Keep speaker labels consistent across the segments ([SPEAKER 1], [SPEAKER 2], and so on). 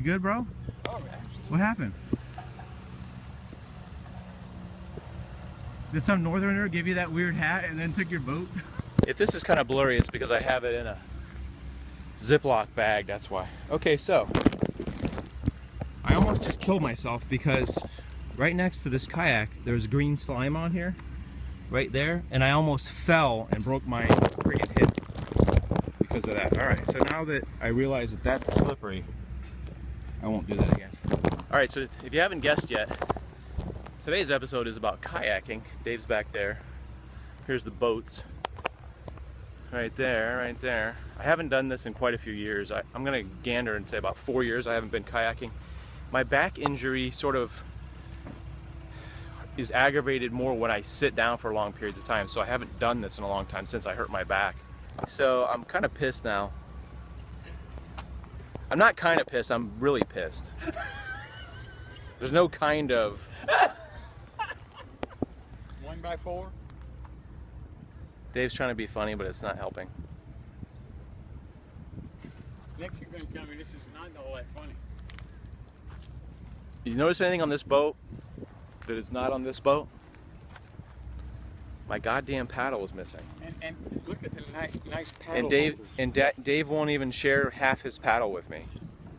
[SPEAKER 1] good, bro?
[SPEAKER 2] Oh, man.
[SPEAKER 1] What happened? Did some northerner give you that weird hat and then took your boat? If this is kind of blurry, it's because I have it in a Ziploc bag, that's why. Okay, so I almost just killed myself because right next to this kayak, there's green slime on here, right there, and I almost fell and broke my freaking hip because of that. All right, so now that I realize that that's slippery, I won't do that again. All right, so if you haven't guessed yet, today's episode is about kayaking. Dave's back there. Here's the boats. Right there, right there. I haven't done this in quite a few years. I'm gonna gander and say about 4 years I haven't been kayaking. My back injury sort of is aggravated more when I sit down for long periods of time, so I haven't done this in a long time since I hurt my back. So I'm kind of pissed now. I'm not kind of pissed, I'm really pissed. There's no kind of...
[SPEAKER 2] 1x4?
[SPEAKER 1] Dave's trying to be funny, but it's not helping.
[SPEAKER 2] Next you're going to tell me this is not all that funny.
[SPEAKER 1] Did you notice anything on this boat that is not on this boat? My goddamn paddle was missing.
[SPEAKER 2] And look at the nice paddle holders.
[SPEAKER 1] And Dave won't even share half his paddle with me.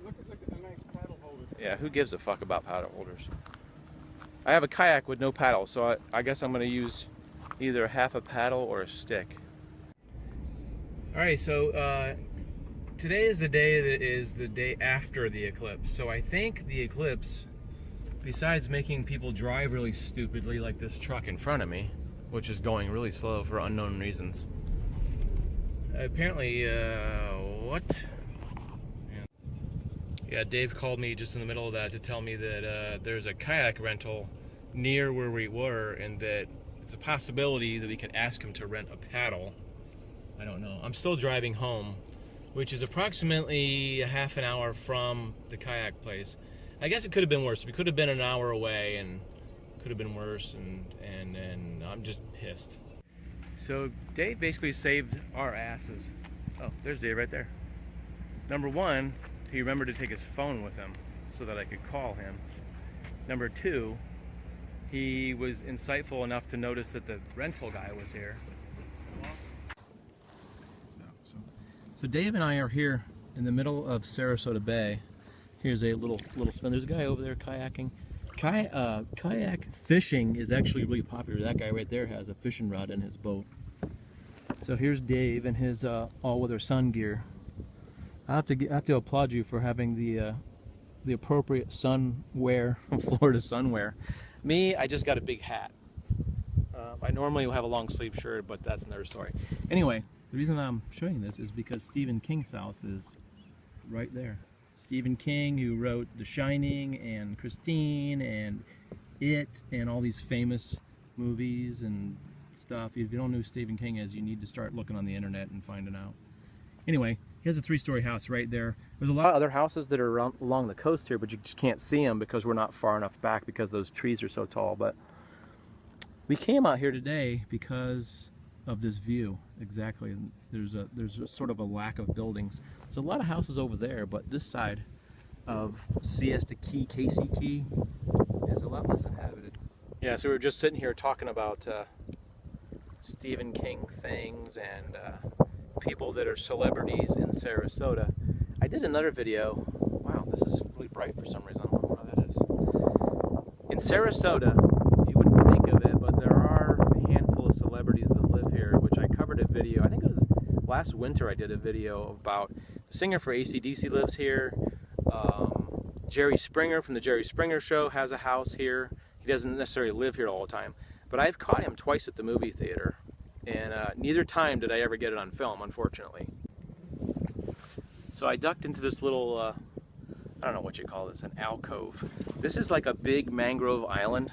[SPEAKER 2] Look at the nice paddle holders.
[SPEAKER 1] Yeah, who gives a fuck about paddle holders? I have a kayak with no paddle, so I guess I'm going to use either half a paddle or a stick. Alright, so today is the day that is the day after the eclipse. So I think the eclipse, besides making people drive really stupidly like this truck in front of me, which is going really slow for unknown reasons. Apparently, what? Yeah, Dave called me just in the middle of that to tell me that there's a kayak rental near where we were, and that it's a possibility that we could ask him to rent a paddle. I don't know. I'm still driving home, which is approximately a half an hour from the kayak place. I guess it could have been worse. We could have been an hour away, and could have been worse, and I'm just pissed. So Dave basically saved our asses. Oh, there's Dave right there. Number one, he remembered to take his phone with him so that I could call him. Number two, he was insightful enough to notice that the rental guy was here. So Dave and I are here in the middle of Sarasota Bay. Here's a little spin. There's a guy over there kayaking. Kayak fishing is actually really popular. That guy right there has a fishing rod in his boat. So here's Dave in his all-weather sun gear. I have to applaud you for having the appropriate sun wear, Florida sun wear. Me, I just got a big hat. I normally have a long sleeve shirt, but that's another story. Anyway, the reason I'm showing this is because Stephen King's house is right there. Stephen King, who wrote The Shining and Christine and It and all these famous movies and stuff. If you don't know who Stephen King is, you need to start looking on the internet and finding out. Anyway, he has a 3-story house right there. There's a lot of other houses that are along the coast here, but you just can't see them because we're not far enough back because those trees are so tall. But we came out here today because of this view. Exactly. And there's a sort of a lack of buildings. There's a lot of houses over there, but this side of Siesta Key, Casey Key, is a lot less inhabited. Yeah, so we were just sitting here talking about Stephen King things and people that are celebrities in Sarasota. I did another video. Wow, this is really bright for some reason. I don't know why that is. In Sarasota, you wouldn't think of it, but there are a handful of celebrities that live here, which I covered a video. I think it was last winter I did a video about the singer for AC/DC lives here. Jerry Springer from the Jerry Springer Show has a house here. He doesn't necessarily live here all the time, but I've caught him twice at the movie theater. And neither time did I ever get it on film, unfortunately. So I ducked into this little, I don't know what you call this, an alcove. This is like a big mangrove island.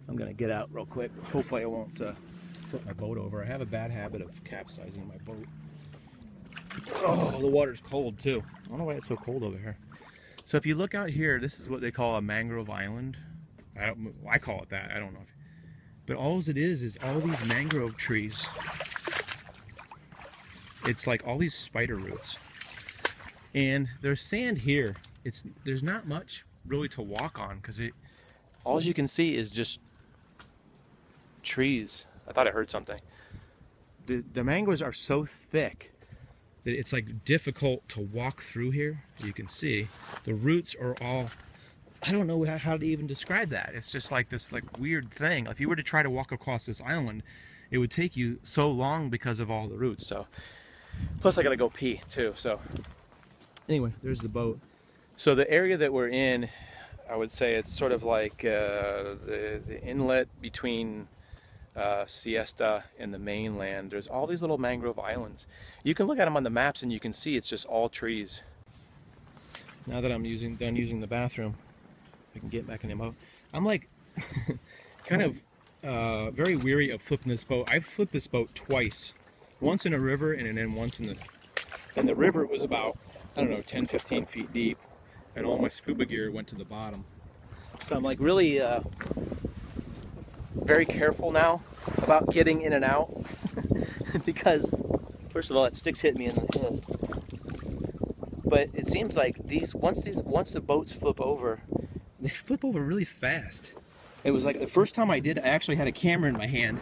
[SPEAKER 1] I'm gonna get out real quick. Hopefully I won't flip my boat over. I have a bad habit of capsizing my boat. Oh, the water's cold too. I don't know why it's so cold over here. So if you look out here, this is what they call a mangrove island. I call it that, I don't know. But all it is all these mangrove trees. It's like all these spider roots. And there's sand here, there's not much really to walk on because all you can see is just trees. I thought I heard something. The mangroves are so thick that it's like difficult to walk through here. You can see the roots are all, I don't know how to even describe that. It's just like this like weird thing. If you were to try to walk across this island, it would take you so long because of all the roots. So plus I gotta go pee too. So anyway, there's the boat. So the area that we're in, I would say it's sort of like the inlet between Siesta and the mainland. There's all these little mangrove islands. You can look at them on the maps and you can see it's just all trees. Now that I'm done using the bathroom, I can get back in the boat. I'm like kind of very weary of flipping this boat. I've flipped this boat twice. Once in a river and then once in the river was about, I don't know, 10, 15 feet deep, and all my scuba gear went to the bottom. So I'm like really very careful now about getting in and out because first of all, it sticks hit me in the head. But it seems like once the boats flip over, they flip over really fast. It was like the first time I did, I actually had a camera in my hand,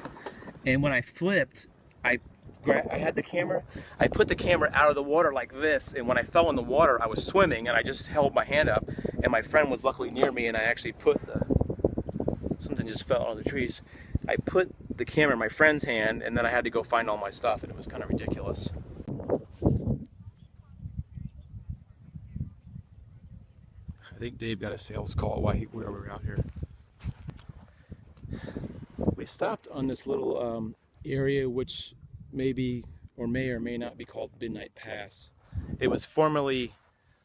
[SPEAKER 1] and when I flipped, I had the camera, I put the camera out of the water like this, and when I fell in the water, I was swimming, and I just held my hand up, and my friend was luckily near me, and I actually put something just fell out of the trees. I put the camera in my friend's hand, and then I had to go find all my stuff, and it was kind of ridiculous. I think Dave got a sales call while we were out here. We stopped on this little area which maybe or may not be called Midnight Pass. It was formerly,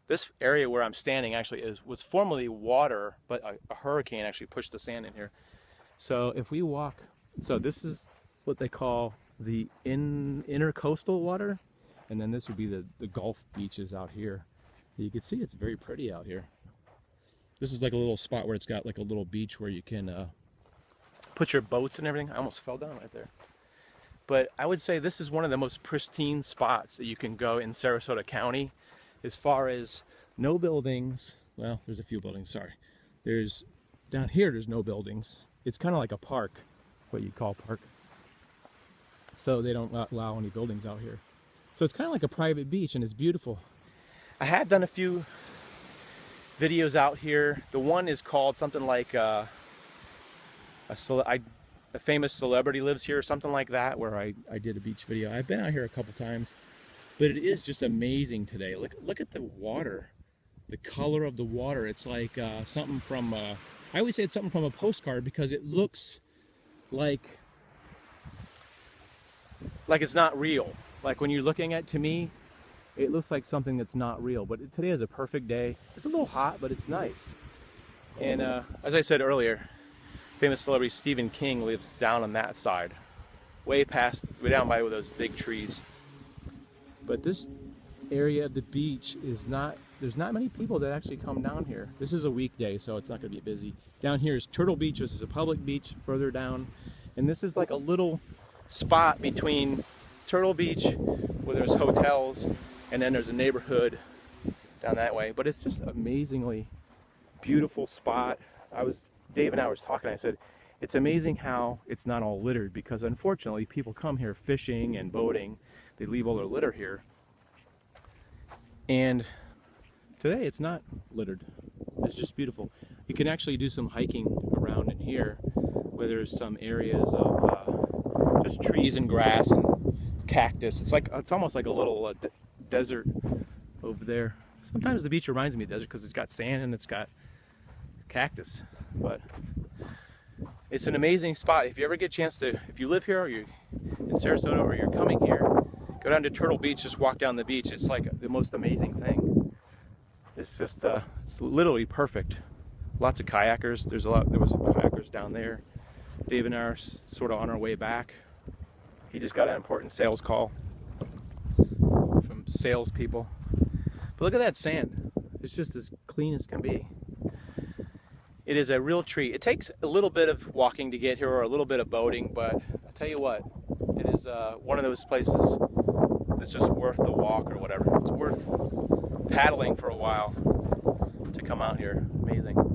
[SPEAKER 1] this area where I'm standing actually was formerly water, but a hurricane actually pushed the sand in here. So if we walk, so this is what they call the intercoastal water, and then this would be the Gulf beaches out here. You can see it's very pretty out here. This is like a little spot where it's got like a little beach where you can put your boats and everything. I almost fell down right there. But I would say this is one of the most pristine spots that you can go in Sarasota County as far as no buildings. Well, there's a few buildings, sorry. Down here, there's no buildings. It's kind of like a park, what you'd call a park. So they don't allow any buildings out here. So it's kind of like a private beach, and it's beautiful. I have done a few videos out here. The one is called something like a famous celebrity lives here or something like that, where I did a beach video. I've been out here a couple times, but it is just amazing today. Look at the water, the color of the water. It's like something from I always say it's something from a postcard, because it looks like it's not real. Like when you're looking at, to me, it looks like something that's not real. But today is a perfect day. It's a little hot, but it's nice. And as I said earlier, famous celebrity Stephen King lives down on that side, way down by those big trees. But this area of the beach there's not many people that actually come down here. This is a weekday, so it's not going to be busy. Down here is Turtle Beach. This is a public beach further down. And this is like a little spot between Turtle Beach, where there's hotels, and then there's a neighborhood down that way. But it's just amazingly beautiful spot. Dave and I was talking, I said, it's amazing how it's not all littered, because unfortunately people come here fishing and boating. They leave all their litter here. And today it's not littered. It's just beautiful. You can actually do some hiking around in here, where there's some areas of just trees and grass and cactus. It's almost like a little desert over there. Sometimes the beach reminds me of desert because it's got sand and it's got cactus. But it's an amazing spot. If you ever get a chance to, if you live here or you're in Sarasota or you're coming here, go down to Turtle Beach, just walk down the beach. It's like the most amazing thing. It's just, it's literally perfect. Lots of kayakers. There was kayakers down there. Dave and I are sort of on our way back. He just got an important sales call from salespeople. But look at that sand. It's just as clean as can be. It is a real treat. It takes a little bit of walking to get here, or a little bit of boating, but I'll tell you what, it is one of those places that's just worth the walk or whatever. It's worth paddling for a while. to come out here. Amazing.